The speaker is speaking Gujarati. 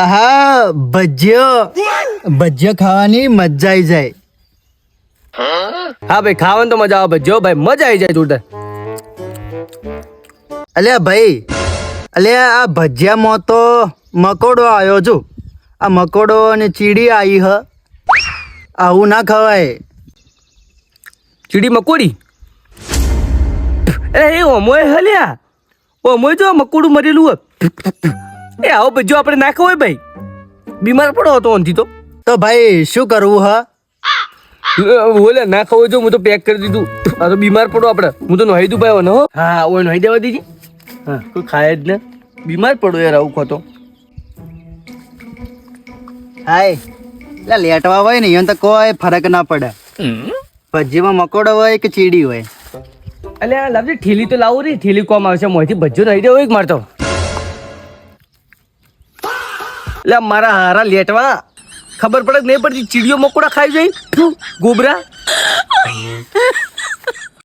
આહા ભજીયો ખાવાની મજા આવી જાય. હા ભાઈ, ખાવાનું તો મજા આવે ભજીયો ભાઈ, મજા આવી જાય જોરદાર. અલ્યા ભાઈ, અલ્યા આ ભજીયામાં તો મકોડો આવ્યો છું. આ મકોડો અને ચીડી આવી હ. આવું ના ખવાય. ચીડી મકોડી એ ઓમોય હલ્યા, ઓમોય જો મકોડું મરેલું હોય. એ આવો ભજીયો આપણે ના ખવાય ભાઈ, બીમાર પડો હતો ઓનથી તો ભાઈ શું કરવું હ? બોલે ના ખવાય જો, હું તો પેક કરી દીધું. આ તો બીમાર પડો આપણે, હું તો નહાઈ દઉં ભાઈ. હો હા, ઓય નહાઈ દેવા દીધી. હા, કોઈ ખાય જ ને, બીમાર પડો યાર આવું ખાતો. હાય એટલે લેટવા હોય ને એને તો કોઈ ફરક ના પડે. ભજીયામાં મકોડો હોય કે ચીડી હોય. અલ્યા લાવજે ઠેલી તો લાવું રે, ઠેલી કોમ આવશે. મોંથી ભજીયો નહીં દેવો એક મારતો. એટલે મારા હારા લેટવા ખબર પડે નહીં પડતી, ચીડીઓ મકોડા ખાઈ જાય ગોબરા.